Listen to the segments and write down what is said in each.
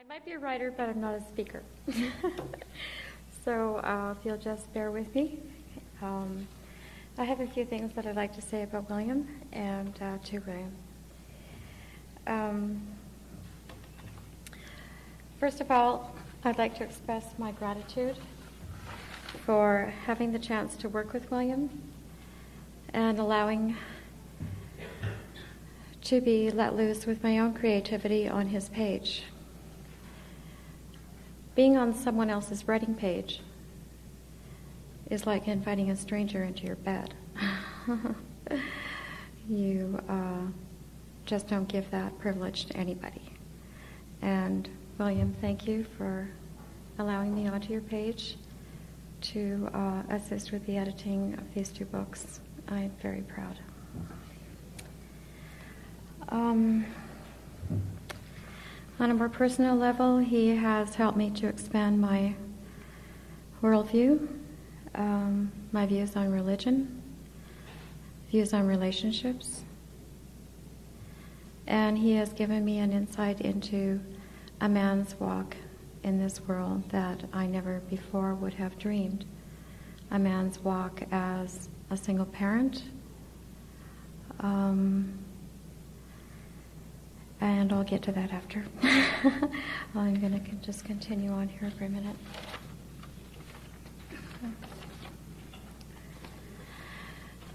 might be a writer, but I'm not a speaker. So if you'll just bear with me. I have a few things that I'd like to say about William and to William. First of all, I'd like to express my gratitude for having the chance to work with William and allowing to be let loose with my own creativity on his page. Being on someone else's writing page is like inviting a stranger into your bed. You just don't give that privilege to anybody. And William, thank you for allowing me onto your page to assist with the editing of these two books. I'm very proud. On a more personal level, he has helped me to expand my worldview, my views on religion, views on relationships, and he has given me an insight into a man's walk in this world that I never before would have dreamed. A man's walk as a single parent, and I'll get to that after. I'm going to just continue on here for a minute.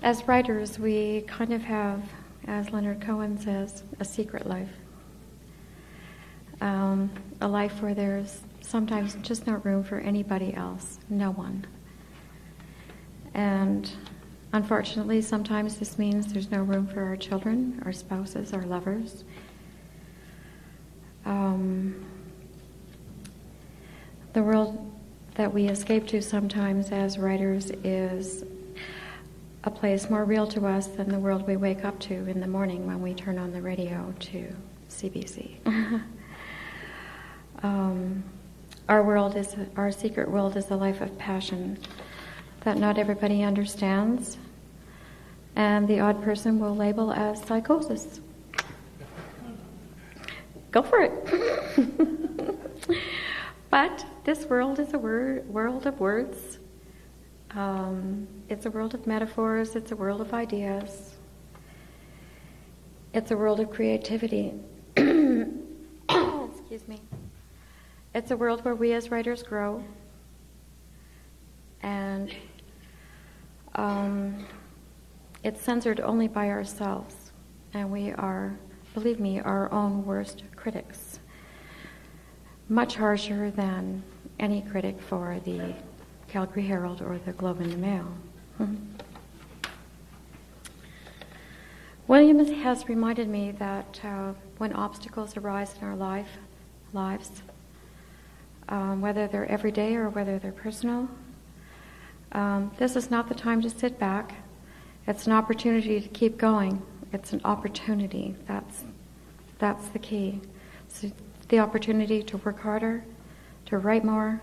As writers, we kind of have, as Leonard Cohen says, a secret life. A life where there's sometimes just no room for anybody else, no one. And unfortunately, sometimes this means there's no room for our children, our spouses, our lovers. The world that we escape to sometimes as writers is a place more real to us than the world we wake up to in the morning when we turn on the radio to CBC. Our secret world is a life of passion that not everybody understands, and the odd person will label as psychosis. Go for it. But this world is a world of words. It's a world of metaphors. It's a world of ideas. It's a world of creativity. Excuse me. It's a world where we as writers grow. And it's censored only by ourselves. And we are, believe me, our own worst critics. Much harsher than any critic for the Calgary Herald or the Globe and the Mail. William has reminded me that when obstacles arise in our lives, whether they're everyday or whether they're personal, this is not the time to sit back. It's an opportunity to keep going. It's an opportunity. That's the key. So the opportunity to work harder, to write more,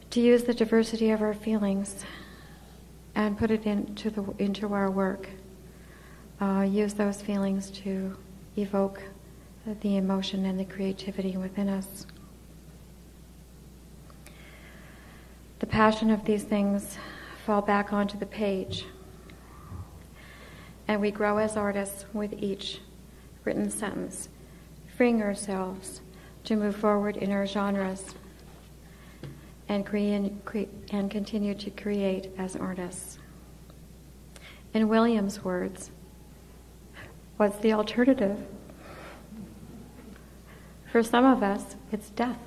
to use the diversity of our feelings and put it into our work. Use those feelings to evoke the emotion and the creativity within us. The passion of these things fall back onto the page, and we grow as artists with each written sentence, freeing ourselves to move forward in our genres and continue to create as artists. In William's words, what's the alternative? For some of us, it's death.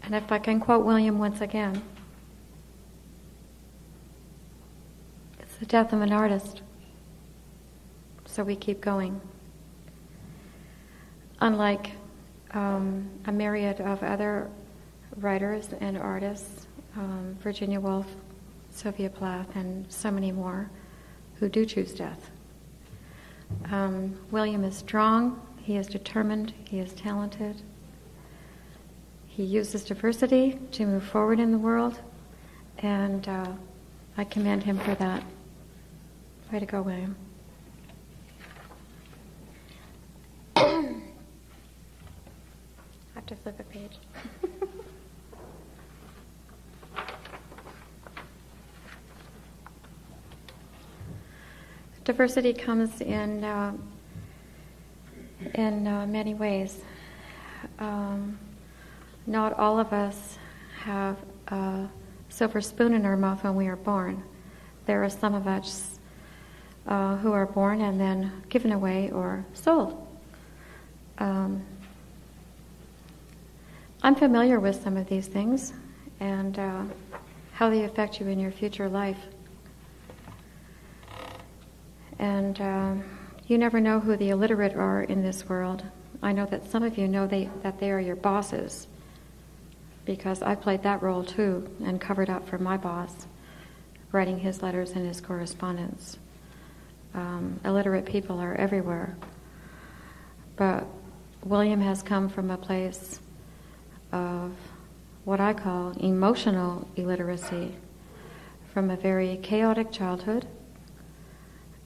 And if I can quote William once again, it's the death of an artist. So we keep going. Unlike a myriad of other writers and artists, Virginia Woolf, Sylvia Plath, and so many more who do choose death. William is strong, he is determined, he is talented. He uses diversity to move forward in the world, and I commend him for that. Way to go, William. to flip a page. Diversity comes in many ways. Not all of us have a silver spoon in our mouth when we are born. There are some of us who are born and then given away or sold. I'm familiar with some of these things and how they affect you in your future life. And you never know who the illiterate are in this world. I know that some of you know that they are your bosses, because I played that role too and covered up for my boss, writing his letters and his correspondence. Illiterate people are everywhere. But William has come from a place of what I call emotional illiteracy, from a very chaotic childhood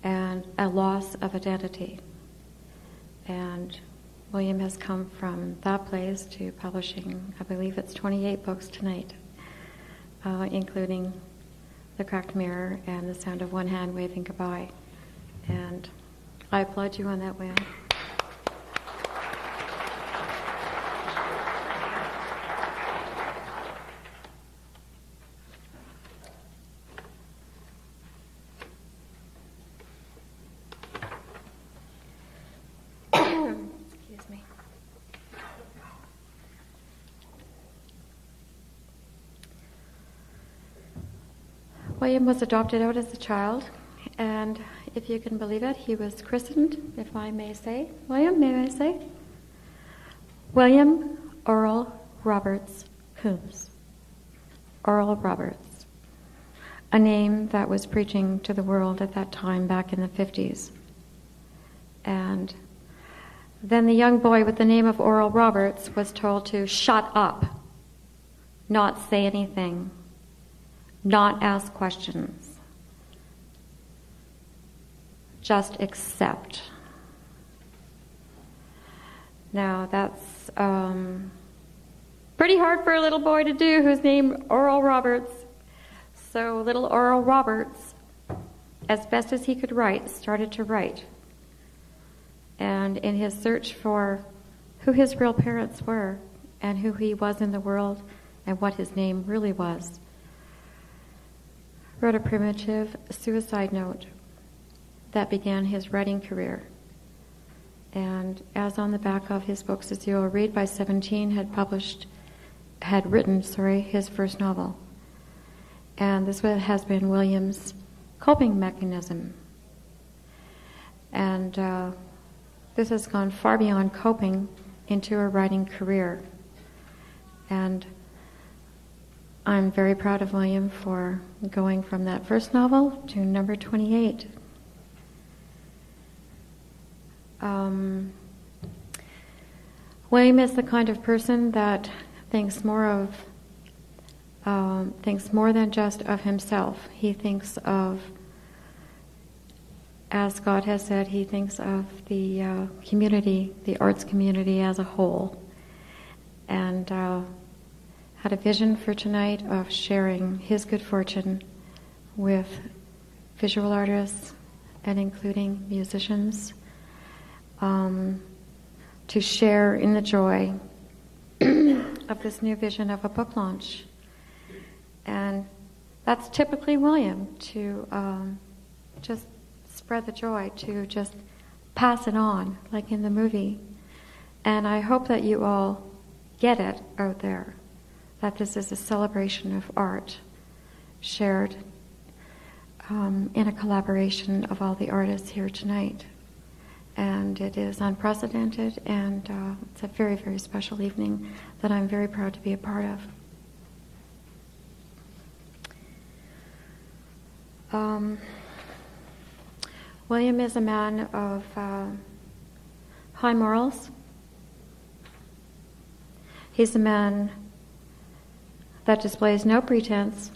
and a loss of identity. And William has come from that place to publishing, I believe it's 28 books tonight, including The Cracked Mirror and The Sound of One Hand Waving Goodbye. And I applaud you on that, William. Excuse me. William was adopted out as a child, and if you can believe it, he was christened, if I may say. William, may I say? William Earl Roberts Coombs. Earl Roberts. A name that was preaching to the world at that time back in the 50s. And then the young boy with the name of Oral Roberts was told to shut up, not say anything, not ask questions, just accept. Now that's pretty hard for a little boy to do who's named Oral Roberts. So little Oral Roberts, as best as he could write, started to write. And in his search for who his real parents were and who he was in the world and what his name really was, wrote a primitive suicide note that began his writing career. And as on the back of his books, as you'll read, by 17 had written his first novel. And this has been William's coping mechanism. And this has gone far beyond coping into a writing career. And I'm very proud of William for going from that first novel to number 28. William is the kind of person that thinks more than just of himself. He thinks of, as God has said, he thinks of the community, the arts community as a whole. And had a vision for tonight of sharing his good fortune with visual artists and including musicians, to share in the joy of this new vision of a book launch. And that's typically William, to just spread the joy, to just pass it on, like in the movie. And I hope that you all get it out there, that this is a celebration of art shared in a collaboration of all the artists here tonight. And it is unprecedented, and it's a very, very special evening that I'm very proud to be a part of. William is a man of high morals. He's a man that displays no pretense,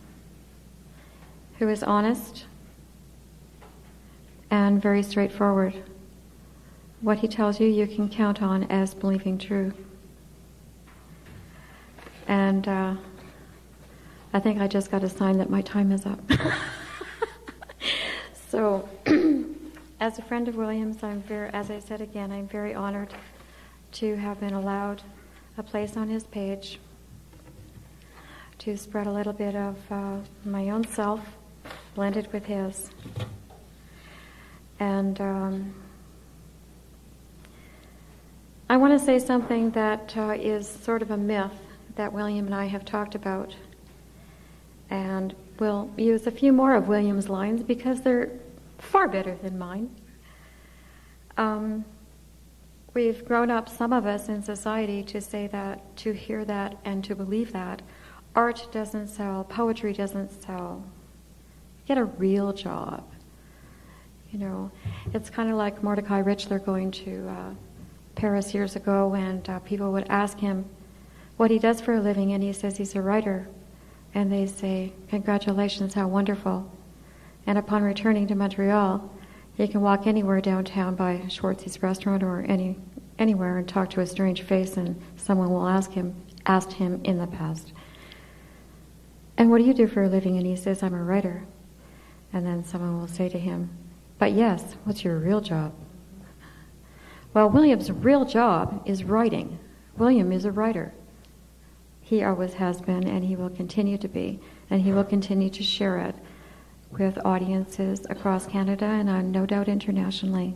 who is honest and very straightforward. What he tells you, you can count on as believing true. And I think I just got a sign that my time is up. So, as a friend of William's, as I said again, I'm very honored to have been allowed a place on his page to spread a little bit of my own self blended with his. And I want to say something that is sort of a myth that William and I have talked about. And we'll use a few more of William's lines because they're far better than mine. We've grown up, some of us in society, to say that, to hear that, and to believe that. Art doesn't sell, poetry doesn't sell. Get a real job. You know, it's kind of like Mordecai Richler going to Paris years ago, and people would ask him what he does for a living, and he says he's a writer. And they say, congratulations, how wonderful. And upon returning to Montreal, he can walk anywhere downtown by Schwartz's restaurant or anywhere and talk to a strange face, and someone will asked him in the past, and what do you do for a living? And he says, I'm a writer. And then someone will say to him, but yes, what's your real job? Well, William's real job is writing. William is a writer. He always has been, and he will continue to be, and he will continue to share it with audiences across Canada and no doubt internationally.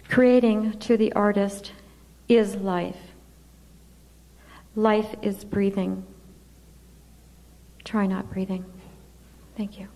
Creating to the artist is life. Life is breathing. Try not breathing. Thank you.